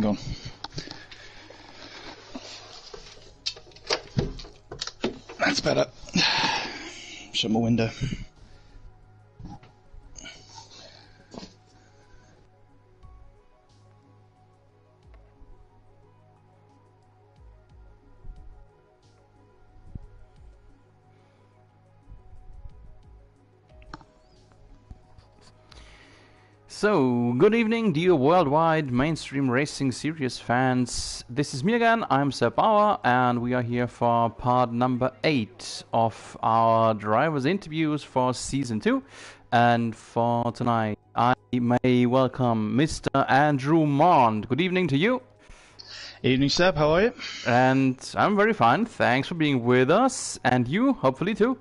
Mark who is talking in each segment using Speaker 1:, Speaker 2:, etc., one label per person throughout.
Speaker 1: hang on. That's better. Shut my window.
Speaker 2: So, good evening, dear worldwide mainstream racing series fans. This is me again, I'm Sir Bauer, and we are here for part number 8 of our drivers' interviews for Season 2. And for tonight, I may welcome Mr. Andrew Maund. Good evening to you.
Speaker 1: Evening, Seb, how are you?
Speaker 2: And I'm very fine, thanks for being with us, and you, hopefully too.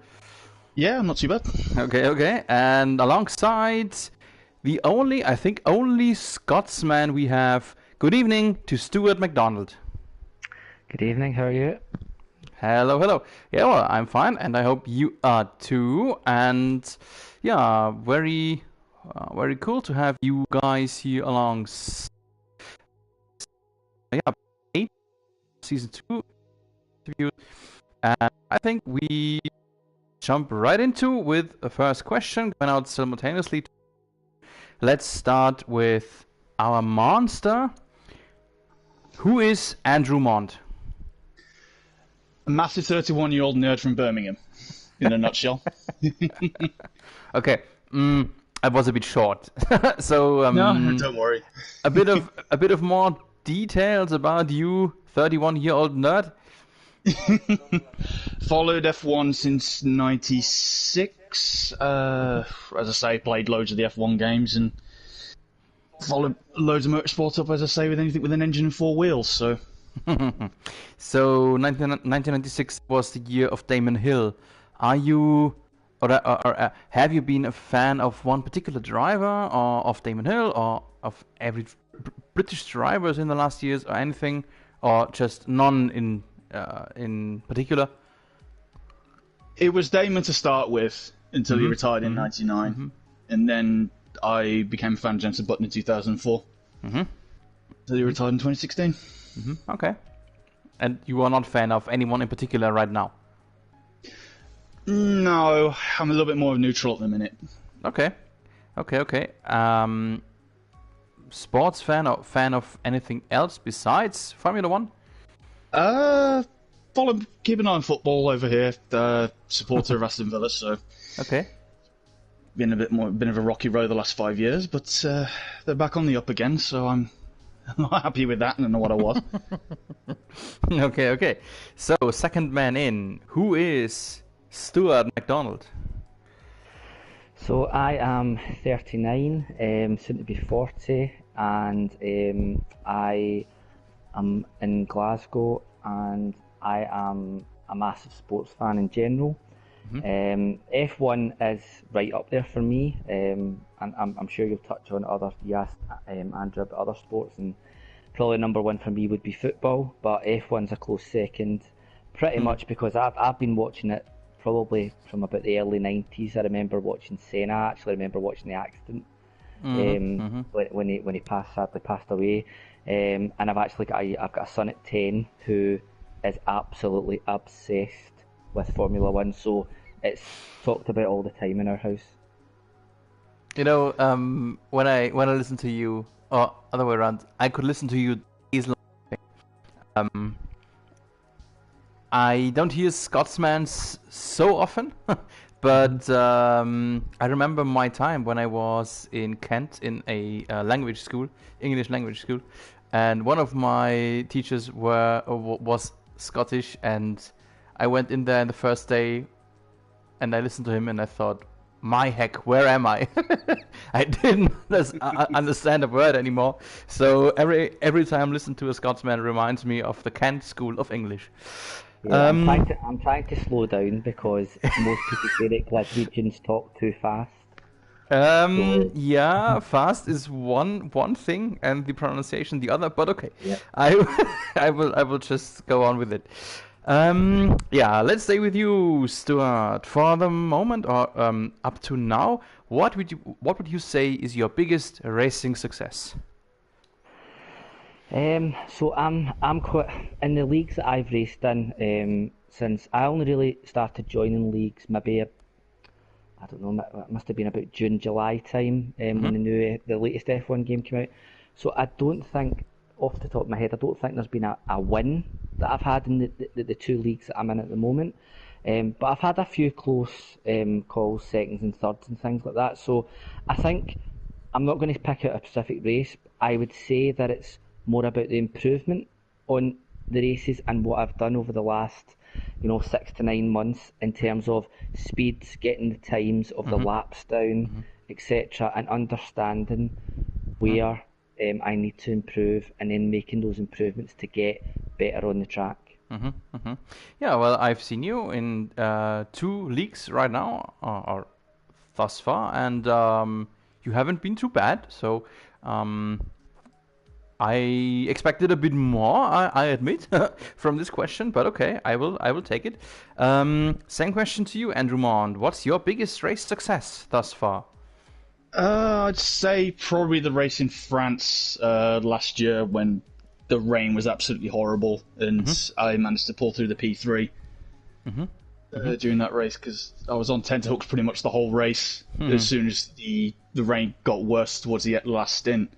Speaker 1: Yeah, I'm not too bad.
Speaker 2: Okay. And alongside... the only Scotsman we have. Good evening to Stuart McDonald.
Speaker 3: Good evening, how are you?
Speaker 2: Hello. Yeah, well, I'm fine, and I hope you are too. And yeah, very cool to have you guys here along. Yeah, Season 2 interview. And I think we jump right into with the first question, going out simultaneously. Let's start with our monster. Who is Andrew Maund?
Speaker 1: A massive 31-year-old nerd from Birmingham, in a nutshell.
Speaker 2: Okay, I was a bit short. So
Speaker 1: no, don't worry.
Speaker 2: a bit of more details about you, 31-year-old nerd.
Speaker 1: Followed F1 since '96. As I say, played loads of the F1 games and followed loads of motorsport up, as I say, with anything with an engine and 4 wheels. So,
Speaker 2: So 1996 was the year of Damon Hill. Are you, or have you been a fan of one particular driver, or of Damon Hill, or of every British drivers in the last years, or anything, or just none in particular?
Speaker 1: it was Damon to start with until he retired in '99, and then I became a fan of Jensen Button in 2004. Until he retired in 2016.
Speaker 2: Okay. And you are not a fan of anyone in particular right now?
Speaker 1: No, I'm a little bit more neutral at the minute.
Speaker 2: Okay. Sports fan or fan of anything else besides Formula One?
Speaker 1: Keep an eye on football over here. Supporter of Aston Villa, so
Speaker 2: Okay.
Speaker 1: been of a rocky road the last 5 years, but they're back on the up again, so I'm not happy with that. I don't know what I was.
Speaker 2: Okay. So, second man in. Who is Stuart McDonald?
Speaker 3: So I am 39, soon to be 40, and I am in Glasgow, and I am a massive sports fan in general. F1 is right up there for me, and I'm sure you'll touch on you asked Andrew about other sports, and probably number one for me would be football, but F1's a close second, pretty much because I've been watching it probably from about the early 90s. I remember watching Senna. I actually remember watching the accident when he sadly passed away, and I've got a son at 10 who is absolutely obsessed with Formula One, so it's talked about all the time in our house.
Speaker 2: You know, when I listen to you, or other way around, I could listen to you days long. I don't hear Scotsman so often, but I remember my time when I was in Kent in a English language school, and one of my teachers was Scottish, and I went in there the first day, and I listened to him, and I thought, my heck, where am I? I didn't understand a word anymore. So every time I listen to a Scotsman, it reminds me of the Kent School of English.
Speaker 3: Yeah, I'm trying to slow down because most people say that Glaswegians talk too fast.
Speaker 2: Yeah, fast is one thing, and the pronunciation the other. But okay,
Speaker 3: yeah.
Speaker 2: I will just go on with it. Yeah, let's stay with you, Stuart. For the moment, or up to now, what would you say is your biggest racing success?
Speaker 3: So I'm quite in the leagues that I've raced in. Since I only really started joining leagues, maybe I don't know, it must have been about June, July time, when the latest F1 game came out. So I don't think, off the top of my head, I don't think there's been a win that I've had in the two leagues that I'm in at the moment. But I've had a few close calls, seconds and thirds and things like that. So I think I'm not going to pick out a specific race. I would say that it's more about the improvement on the races and what I've done over the last 6 to 9 months in terms of speeds, getting the times of the laps down, etc., and understanding where I need to improve, and then making those improvements to get better on the track.
Speaker 2: Yeah, well, I've seen you in 2 leagues right now, or thus far, and you haven't been too bad. So I expected a bit more, I admit, from this question, but okay, I will take it. Same question to you, Andrew Maund. What's your biggest race success thus far?
Speaker 1: I'd say probably the race in France last year when the rain was absolutely horrible, and I managed to pull through the P3 during that race because I was on tenterhooks pretty much the whole race. As soon as the rain got worse towards the last stint,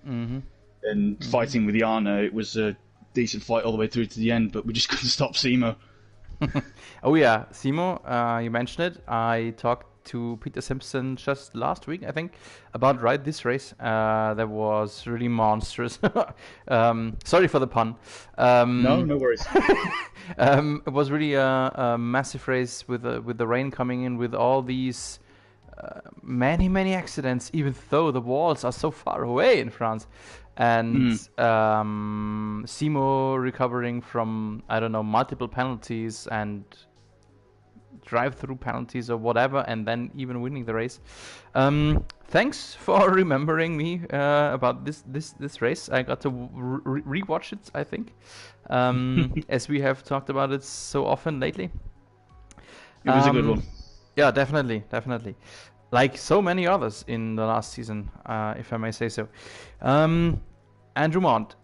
Speaker 1: and fighting with Yana, it was a decent fight all the way through to the end, but we just couldn't stop Simo.
Speaker 2: Oh yeah, Simo, you mentioned it. I talked to Peter Simpson just last week, I think, about this race. That was really monstrous. Sorry for the pun.
Speaker 1: No worries.
Speaker 2: It was really a massive race with the rain coming in, with all these many accidents, even though the walls are so far away in France. And Simo recovering from, I don't know, multiple penalties and drive-through penalties or whatever, and then even winning the race. Thanks for remembering me about this race. I got to rewatch it, I think, as we have talked about it so often lately.
Speaker 1: It was a good one.
Speaker 2: Yeah, definitely. Like so many others in the last season, if I may say so. Andrew Maund,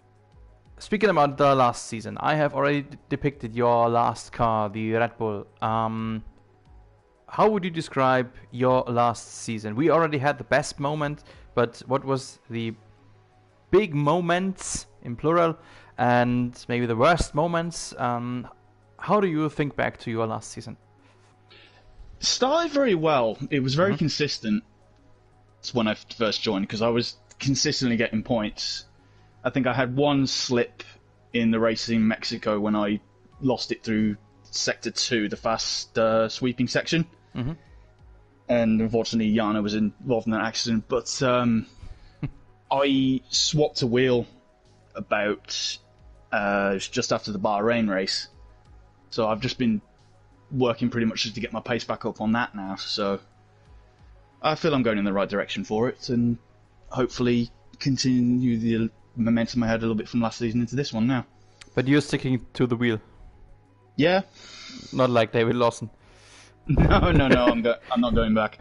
Speaker 2: speaking about the last season, I have already depicted your last car, the Red Bull. How would you describe your last season? We already had the best moment, but what was the big moments, in plural, and maybe the worst moments? How do you think back to your last season?
Speaker 1: Started very well. It was very consistent when I first joined because I was consistently getting points. I think I had one slip in the race in Mexico when I lost it through Sector 2, the fast sweeping section. And unfortunately, Yana was involved in that accident. But I swapped a wheel about just after the Bahrain race. So I've just been working pretty much just to get my pace back up on that now. So I feel I'm going in the right direction for it, and hopefully continue the momentum I had a little bit from last season into this one now.
Speaker 2: But you're sticking to the wheel?
Speaker 1: Yeah.
Speaker 2: Not like David Lawson?
Speaker 1: No, I'm not going back.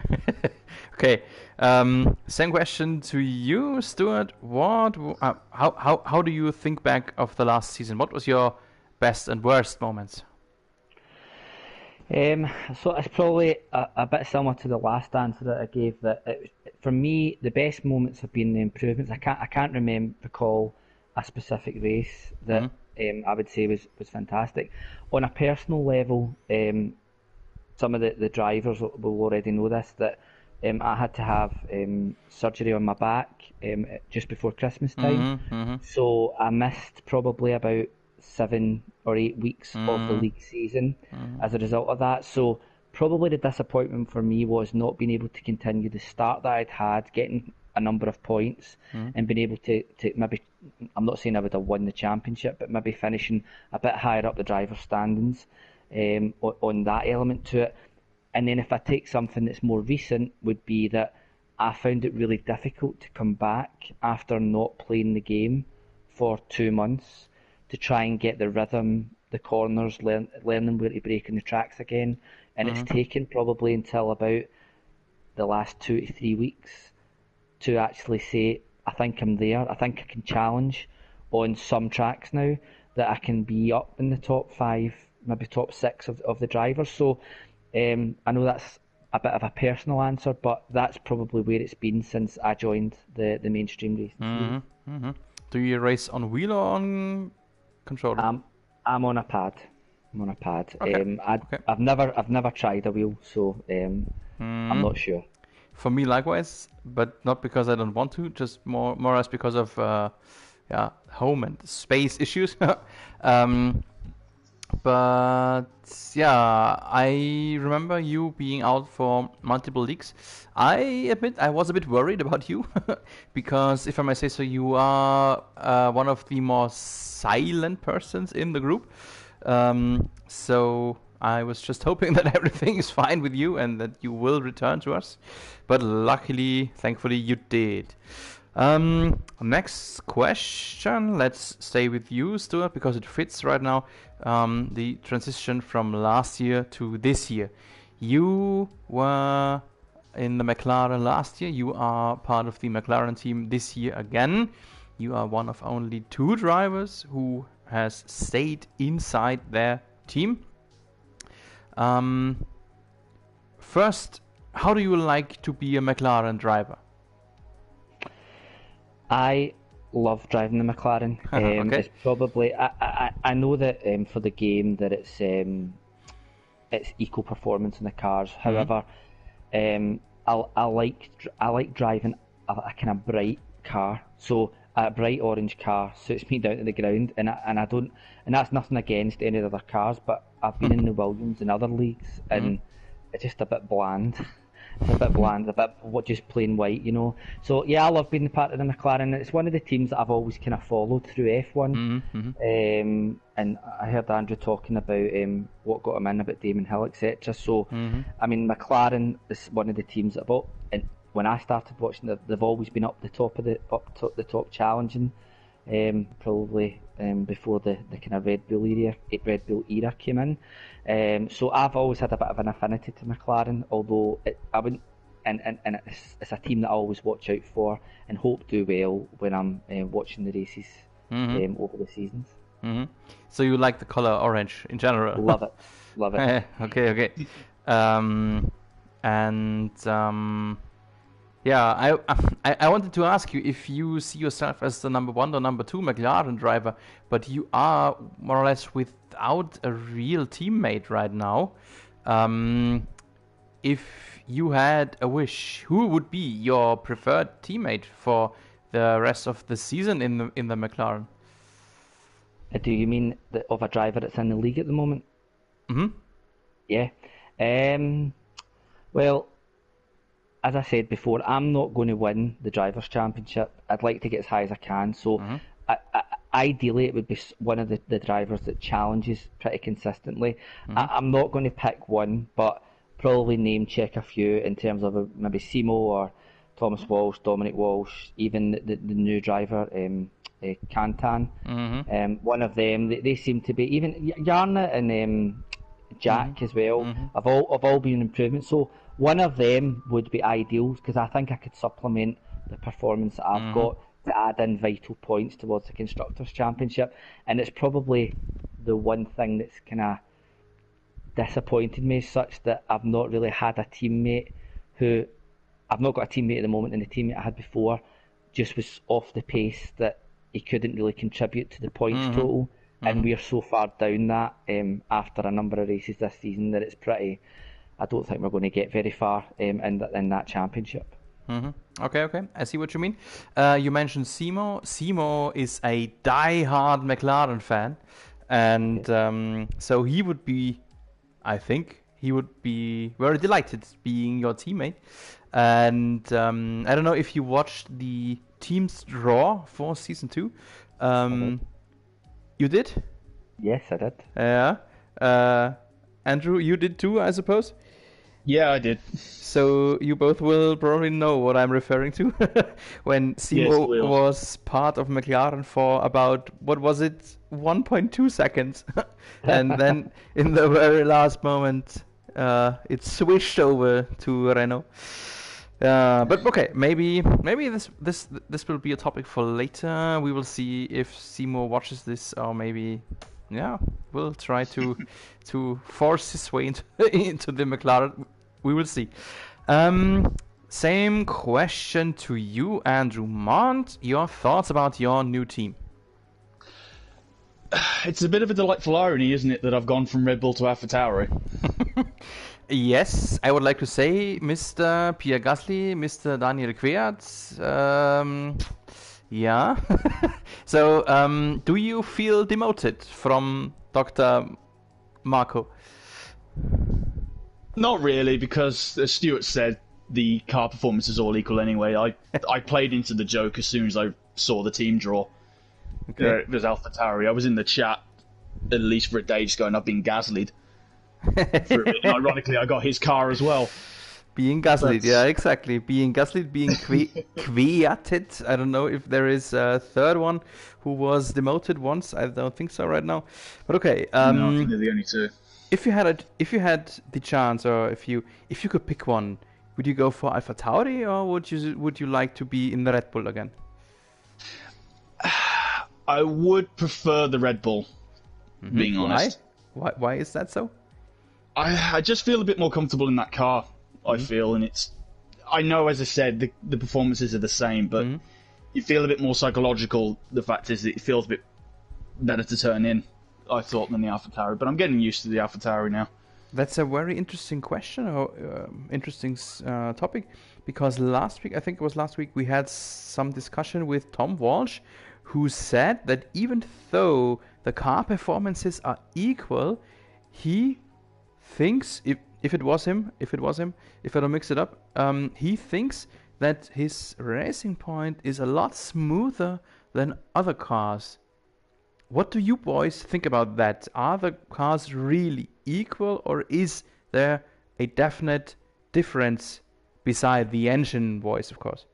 Speaker 2: Okay. Same question to you, Stuart. How do you think back of the last season? What was your best and worst moments?
Speaker 3: So it's probably a bit similar to the last answer that I gave. For me, the best moments have been the improvements. I can't recall a specific race that I would say was fantastic. On a personal level, some of the drivers will already know this, that I had to have surgery on my back just before Christmas time. So I missed probably about 7 or 8 weeks of the league season as a result of that. So probably the disappointment for me was not being able to continue the start that I'd had, getting a number of points and being able to maybe, I'm not saying I would have won the championship, but maybe finishing a bit higher up the driver's standings on that element to it. And then if I take something that's more recent, would be that I found it really difficult to come back after not playing the game for 2 months to try and get the rhythm, the corners, learning where to brake in the tracks again. And it's taken probably until about the last 2 to 3 weeks to actually say, I think I'm there, I think I can challenge on some tracks now that I can be up in the top 5, maybe top 6 of the drivers. So I know that's a bit of a personal answer, but that's probably where it's been since I joined the mainstream racing field.
Speaker 2: Do you race on wheel or on controller?
Speaker 3: I'm on a pad.
Speaker 2: Okay.
Speaker 3: I've never tried a wheel, so I'm not sure.
Speaker 2: For me, likewise, but not because I don't want to, just more or less because of home and space issues. But yeah, I remember you being out for multiple leagues. I admit I was a bit worried about you because, if I may say so, you are one of the more silent persons in the group. So I was just hoping that everything is fine with you and that you will return to us. But luckily, thankfully, you did. Next question. Let's stay with you, Stuart, because it fits right now. The transition from last year to this year. You were in the McLaren last year. You are part of the McLaren team this year again. You are one of only 2 drivers who has stayed inside their team. First, how do you like to be a McLaren driver?
Speaker 3: I love driving the McLaren.
Speaker 2: Okay.
Speaker 3: It's probably I know that for the game that it's equal performance in the cars. However, I like driving a kind of bright car. So a bright orange car suits me down to the ground, and I don't, and that's nothing against any other cars, but I've been in the Williams and other leagues, and it's just a bit bland. It's a bit bland, a bit just plain white, you know. So yeah, I love being part of the McLaren. It's one of the teams that I've always kind of followed through F1. And I heard Andrew talking about what got him in, about Damon Hill, etc. So I mean, McLaren is one of the teams that and when I started watching, they've always been up the top challenging. Probably before the kind of Red Bull era came in. So I've always had a bit of an affinity to McLaren, although I wouldn't, and it's a team that I always watch out for and hope do well when I'm watching the races over the seasons.
Speaker 2: So you like the color orange in general?
Speaker 3: Love it.
Speaker 2: Okay. Yeah, I wanted to ask you if you see yourself as the number 1 or number 2 McLaren driver, but you are more or less without a real teammate right now. If you had a wish, who would be your preferred teammate for the rest of the season in the McLaren?
Speaker 3: Do you mean of a driver that's in the league at the moment? Yeah. Well, as I said before, I'm not going to win the Drivers' Championship. I'd like to get as high as I can. So ideally, it would be one of the drivers that challenges pretty consistently. I'm not going to pick one, but probably name check a few in terms of maybe Simo or Thomas Walsh, Dominic Walsh, even the new driver, Cantan. One of them, they seem to be, even Yarna and Jack as well, have all been improvements. So one of them would be ideal, because I think I could supplement the performance that I've got to add in vital points towards the Constructors' Championship. And it's probably the one thing that's kind of disappointed me, such that I've not really had a teammate I've not got a teammate at the moment, and the teammate I had before just was off the pace that he couldn't really contribute to the points total. And we're so far down that after a number of races this season that it's pretty, I don't think we're going to get very far in that championship.
Speaker 2: Okay, I see what you mean. You mentioned Simo. Simo is a die-hard McLaren fan, and so he would be, I think, very delighted being your teammate. And I don't know if you watched the team's draw for season 2. You did?
Speaker 3: Yes, I did.
Speaker 2: Yeah. Andrew, you did too, I suppose?
Speaker 1: Yeah, I did.
Speaker 2: So you both will probably know what I'm referring to. When Simo was part of McLaren for about, 1.2 seconds. And then in the very last moment, it switched over to Renault. But okay, maybe this will be a topic for later. We will see if Seymour watches this, or maybe, yeah, we'll try to force his way into the McLaren. We will see. Same question to you, Andrew. Maund, your thoughts about your new team?
Speaker 1: It's a bit of a delightful irony, isn't it, that I've gone from Red Bull to AlphaTauri?
Speaker 2: Yes, I would like to say Mr. Pierre Gasly, Mr. Daniel Kvyat. Yeah. So, do you feel demoted from Dr. Marco?
Speaker 1: Not really, because as Stuart said, the car performance is all equal anyway. I played into the joke as soon as I saw the team draw.
Speaker 2: Okay.
Speaker 1: It was AlphaTauri. I was in the chat at least for a day just going, I've been gaslied. And ironically, I got his car as well.
Speaker 2: Being gaslit, yeah, exactly. Being gaslit, being kviated. I don't know if there is a third one who was demoted once. I don't think so right now. But okay.
Speaker 1: No, I think they're the only two.
Speaker 2: If you had the chance, or if you could pick one, would you go for AlphaTauri, or would you like to be in the Red Bull again?
Speaker 1: I would prefer the Red Bull, being honest.
Speaker 2: Why is that so?
Speaker 1: I just feel a bit more comfortable in that car, I feel, and I know, as I said, the performances are the same, but you feel a bit more psychological. The fact is that it feels a bit better to turn in, I thought, than the AlphaTauri, but I'm getting used to the AlphaTauri now.
Speaker 2: That's a very interesting question, or interesting topic, because last week, I think it was last week, we had some discussion with Tom Walsh, who said that even though the car performances are equal, he thinks, if it was him, if I don't mix it up, he thinks that his racing point is a lot smoother than other cars. What do you boys think about that? Are the cars really equal, or is there a definite difference beside the engine voice, of course?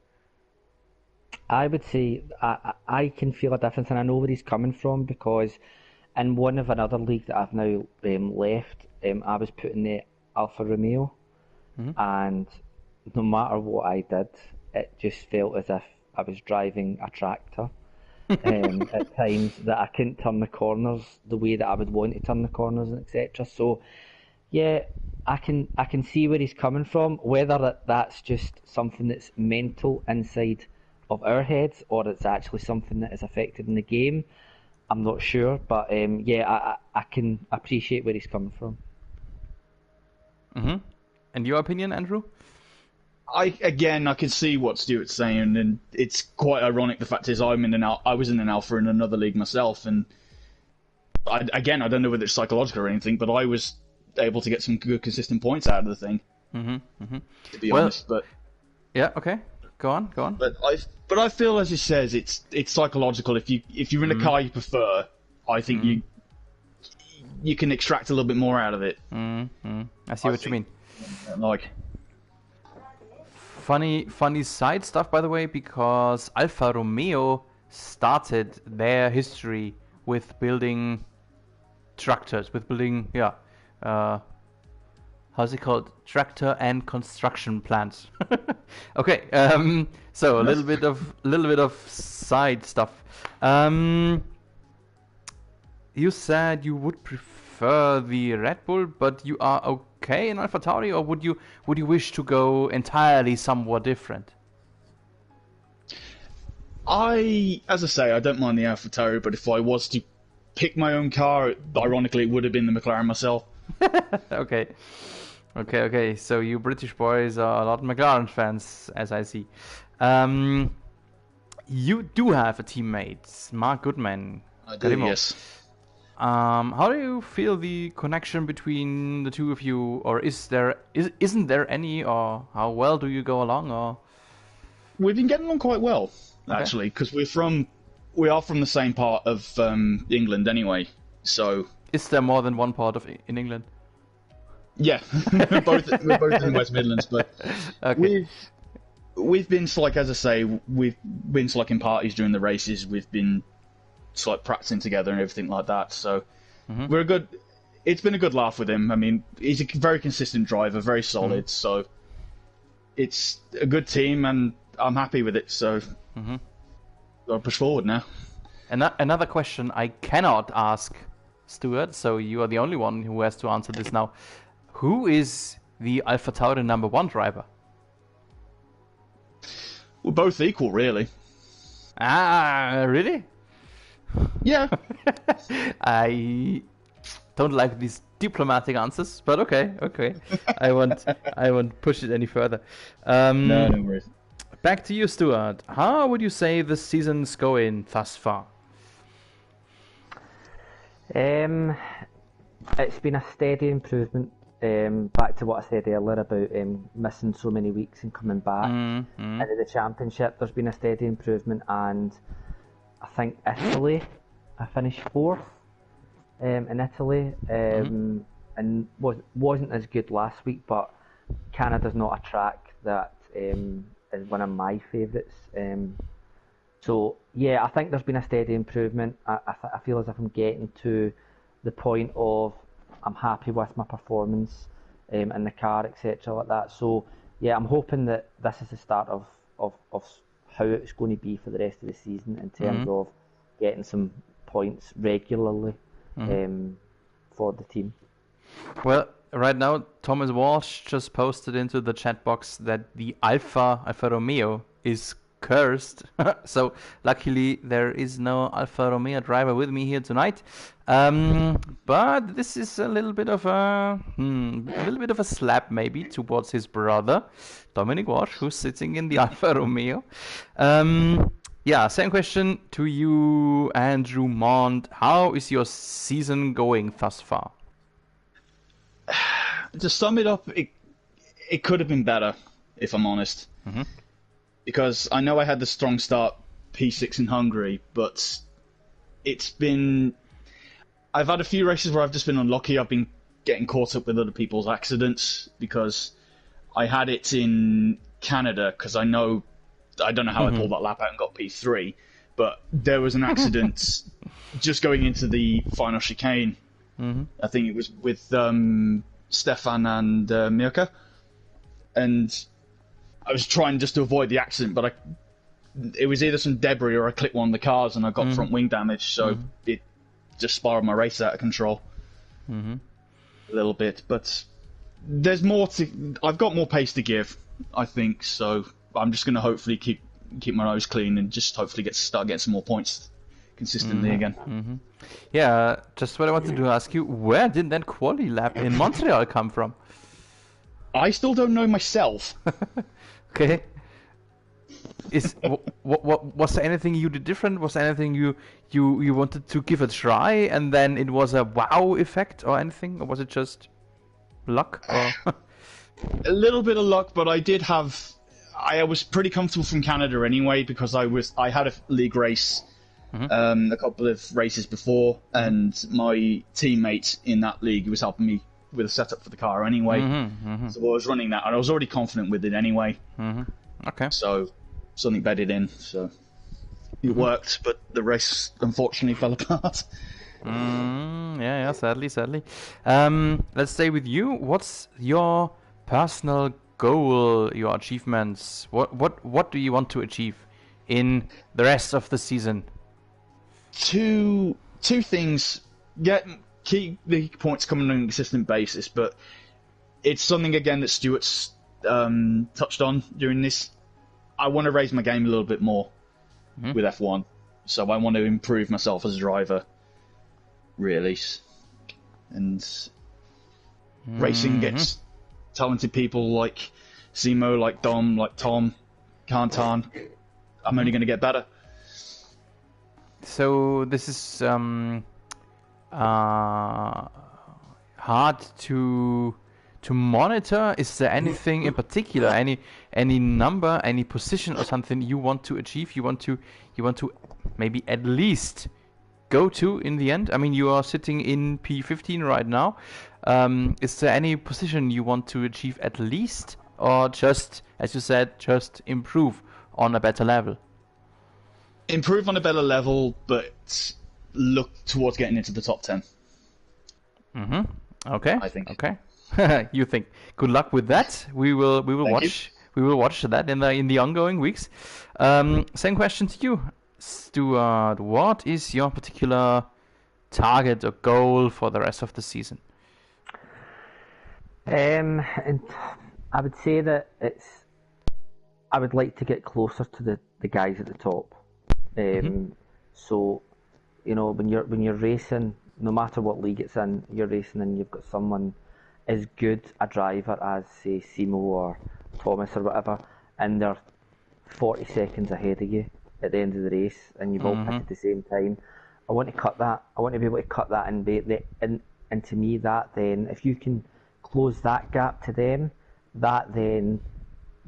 Speaker 3: I would say I can feel a difference, and I know where he's coming from, because in one of another league that I've now left, I was put in the Alfa Romeo, and no matter what I did, it just felt as if I was driving a tractor. At times that I couldn't turn the corners the way that I would want to turn the corners, and etc. So, yeah, I can see where he's coming from. Whether that's just something that's mental inside of our heads, or it's actually something that is affected in the game, I'm not sure. But yeah, I can appreciate where he's coming from.
Speaker 2: And your opinion, Andrew?
Speaker 1: I can see what Stuart's saying, and it's quite ironic. The fact is, I was in an Alpha in another league myself, and I don't know whether it's psychological or anything, but I was able to get some good, consistent points out of the thing. To be honest, but
Speaker 2: yeah, okay, go on.
Speaker 1: But I feel, as he says, it's psychological. If you're in a car you prefer, I think you can extract a little bit more out of it.
Speaker 2: I see what you mean.
Speaker 1: Like.
Speaker 2: Funny side stuff, by the way, because Alfa Romeo started their history with building tractors, how's it called? Tractor and construction plants. Okay, so a little bit of side stuff. You said you would prefer the Red Bull, but you are okay in AlphaTauri, or would you wish to go entirely somewhat different?
Speaker 1: As I say, I don't mind the AlphaTauri, but if I was to pick my own car, ironically, it would have been the McLaren myself.
Speaker 2: Okay. So you British boys are a lot of McLaren fans, as I see. You do have a teammate, Mark Goodman.
Speaker 1: I do, yes.
Speaker 2: How do you feel the connection between the two of you, or isn't there any, or how well do you go along? Or
Speaker 1: we've been getting along quite well, actually, because we are from the same part of England anyway. So
Speaker 2: is there more than one part in England?
Speaker 1: Yeah, we're both in the West Midlands, but we've been as I say, we've been in parties during the races. We've been practicing together and everything like that. So it's been a good laugh with him. I mean, he's a very consistent driver, very solid. So it's a good team, and I'm happy with it. So I'll push forward now.
Speaker 2: Another question I cannot ask Stuart, so you are the only one who has to answer this now. Who is the Alpha Tauri number 1 driver?
Speaker 1: We're both equal, really.
Speaker 2: Ah, really?
Speaker 1: Yeah.
Speaker 2: I don't like these diplomatic answers, but okay. I won't push it any further.
Speaker 1: No worries.
Speaker 2: Back to you, Stuart. How would you say the season's going thus far?
Speaker 3: It's been a steady improvement. Back to what I said earlier about missing so many weeks and coming back into the championship. There's been a steady improvement, and I think Italy, I finished 4th in Italy, and wasn't as good last week. But Canada's not a track that is one of my favourites. So yeah, I think there's been a steady improvement. I feel as if I'm getting to the point of I'm happy with my performance in the car, etc. like that. So yeah, I'm hoping that this is the start of how it's going to be for the rest of the season in terms of getting some points regularly for the team.
Speaker 2: Well, right now, Thomas Walsh just posted into the chat box that the Alfa Romeo is cursed. So luckily there is no Alfa Romeo driver with me here tonight. But this is a little bit of a slap maybe towards his brother Dominic Walsh, who's sitting in the Alfa Romeo. Yeah, same question to you, Andrew Maund. How is your season going thus far?
Speaker 1: To sum it up, it could have been better, if I'm honest. Because I know I had the strong start P6 in Hungary, but I've had a few races where I've just been unlucky. I've been getting caught up with other people's accidents, because I had it in Canada, because I don't know how I pulled that lap out and got P3, but there was an accident just going into the final chicane. I think it was with Stefan and Mirka, and I was trying just to avoid the accident, but it was either some debris or I clipped one of the cars and I got front wing damage, so it just spiraled my race out of control a little bit. But there's more I've got more pace to give, I think, so I'm just going to hopefully keep my nose clean and just hopefully start getting some more points consistently again.
Speaker 2: Yeah, just what I wanted to ask you, where did that quali lap in Montreal come from?
Speaker 1: I still don't know myself.
Speaker 2: Okay. Was there anything you did different? Was there anything you wanted to give a try and then it was a wow effect or anything? Or was it just luck? Or?
Speaker 1: A little bit of luck, but I was pretty comfortable from Canada anyway, because I had a league race a couple of races before, and my teammate in that league was helping me with a setup for the car anyway. So I was running that, and I was already confident with it anyway.
Speaker 2: Okay.
Speaker 1: So something bedded in, so it worked, but the race unfortunately fell apart.
Speaker 2: Yeah, sadly. Let's stay with you. What's your personal goal, your achievements? What do you want to achieve in the rest of the season?
Speaker 1: Two things. Keep the points coming on a consistent basis, but it's something again that Stuart's touched on during this. I want to raise my game a little bit more with F1, so I want to improve myself as a driver, really. And racing gets talented people like Simo, like Dom, like Tom, Kantan. I'm only going to get better.
Speaker 2: So this is hard to monitor. Is there anything in particular, any number, any position or something you want to achieve? You want to maybe at least go to in the end? I mean, you are sitting in P15 right now. Is there any position you want to achieve at least, or just, as you said, just improve on a better level?
Speaker 1: Improve on a better level, but look towards getting into the top 10.
Speaker 2: Okay.
Speaker 1: I think.
Speaker 2: Okay. You think? Good luck with that. We will watch We will watch that in the ongoing weeks. Same question to you, Stuart. What is your particular target or goal for the rest of the season?
Speaker 3: And I would say that I would like to get closer to the guys at the top. So, when you're racing, no matter what league it's in, you're racing and you've got someone as good a driver as, say, Simo or Thomas or whatever, and they're 40 seconds ahead of you at the end of the race, and you've all picked at the same time. I want to cut that. I want to be able to cut that, and to me, that then, if you can close that gap to them, that then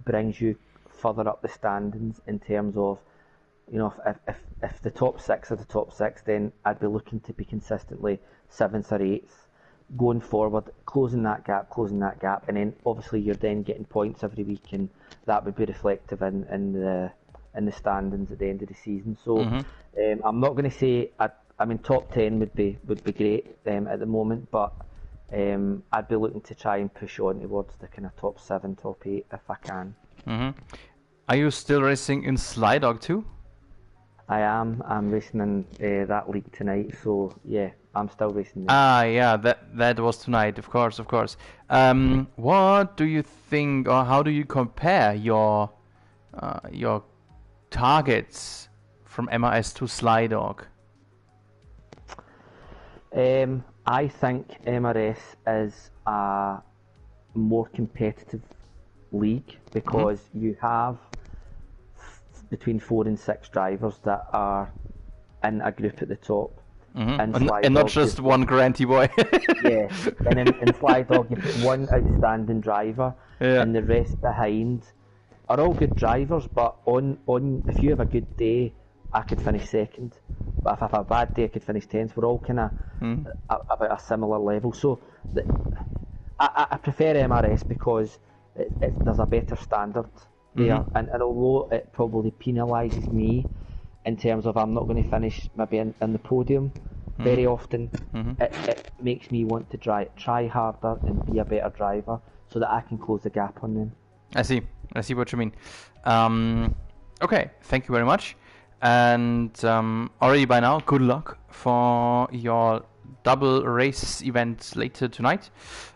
Speaker 3: brings you further up the standings in terms of, if the top six are the top six, then I'd be looking to be consistently 7th or 8th going forward, closing that gap, and then obviously you're then getting points every week, and that would be reflective in the standings at the end of the season. So I'm not going to say top 10 would be great at the moment, but I'd be looking to try and push on towards the kind of top 7, top 8 if I can.
Speaker 2: Are you still racing in Slydog too?
Speaker 3: I am. I'm racing in that league tonight, so yeah, I'm still racing there.
Speaker 2: Yeah, that was tonight, of course. What do you think, or how do you compare your targets from MRS to Slydog?
Speaker 3: I think MRS is a more competitive league because you have between 4 and 6 drivers that are in a group at the top.
Speaker 2: And not just one granty boy.
Speaker 3: Yeah, and in Slydog you've got one outstanding driver, and the rest behind are all good drivers, but on if you have a good day, I could finish 2nd, but if I have a bad day I could finish 10th. We're all kind of about a similar level, so I prefer MRS because there's a better standard there, and although it probably penalises me in terms of I'm not going to finish maybe in the podium very often, it makes me want to try harder and be a better driver so that I can close the gap on them.
Speaker 2: I see what you mean. Okay, thank you very much, and already by now, good luck for your double race event later tonight.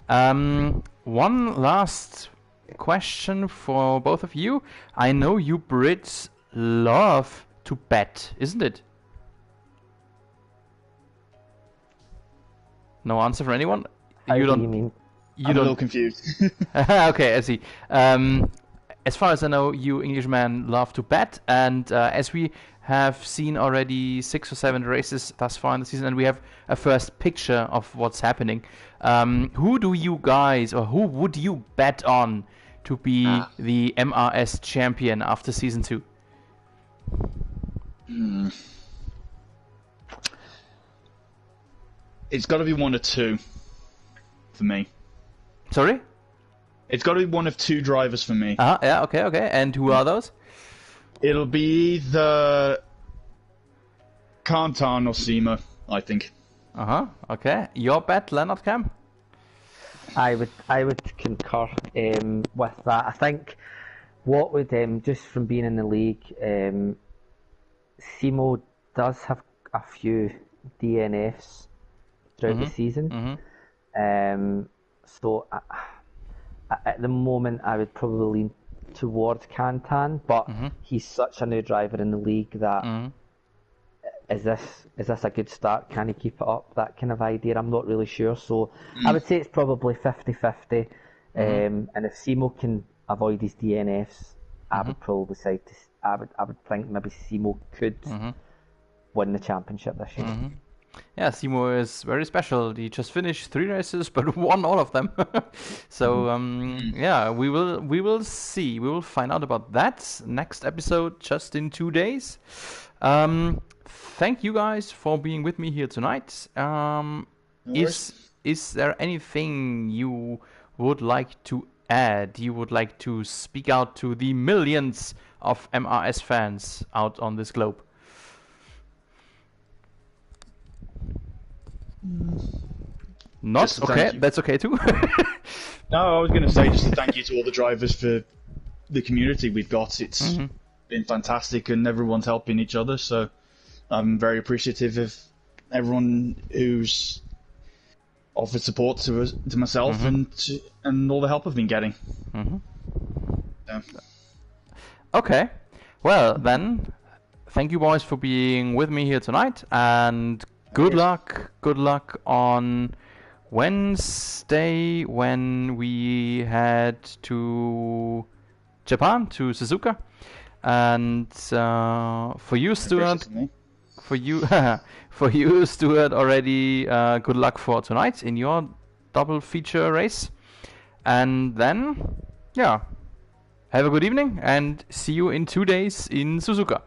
Speaker 2: One last question for both of you. I know you Brits love to bet, isn't it? No answer from anyone?
Speaker 3: How do you mean?
Speaker 1: I'm a little confused.
Speaker 2: Okay, I see. As far as I know, you Englishmen love to bet, and as we have seen already 6 or 7 races thus far in the season, and we have a first picture of what's happening. Who do you guys, or who would you bet on to be the MRS champion after season 2?
Speaker 1: It's got to be one or two for me.
Speaker 2: Sorry?
Speaker 1: It's got to be one of 2 drivers for me.
Speaker 2: Yeah, okay. And who are those?
Speaker 1: It'll be either Kantan or Sima, I think.
Speaker 2: Okay. Your bet, Leonard Cam?
Speaker 3: I would concur with that. I think what would just from being in the league, Simo does have a few DNFs throughout the season. So at the moment I would probably lean towards Kantan, but he's such a new driver in the league that is this a good start? Can he keep it up? That kind of idea. I'm not really sure. So I would say it's probably 50-50. And if Simo can avoid his DNFs, I would probably say I would think maybe Simo could win the championship this year.
Speaker 2: Yeah, Simo is very special. He just finished 3 races, but won all of them. So yeah, we will see. We will find out about that next episode, just in 2 days. Thank you guys for being with me here tonight. Is there anything you would like to add? You would like to speak out to the millions of MRS fans out on this globe? Not okay. That's okay too.
Speaker 1: No, I was going to say just a thank you to all the drivers for the community we've got. It's been fantastic, and everyone's helping each other. So I'm very appreciative of everyone who's offered support to myself and all the help I've been getting. Yeah.
Speaker 2: Okay, well then, thank you boys for being with me here tonight, and good luck on Wednesday when we head to Japan, to Suzuka. And for you, Stuart, for you, Stuart, already good luck for tonight in your double feature race. And then, yeah, have a good evening and see you in 2 days in Suzuka.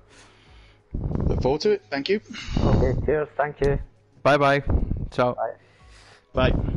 Speaker 1: Look forward to it. Thank you.
Speaker 3: Okay, cheers. Thank you.
Speaker 2: Bye bye. Ciao.
Speaker 3: Bye.
Speaker 1: Bye.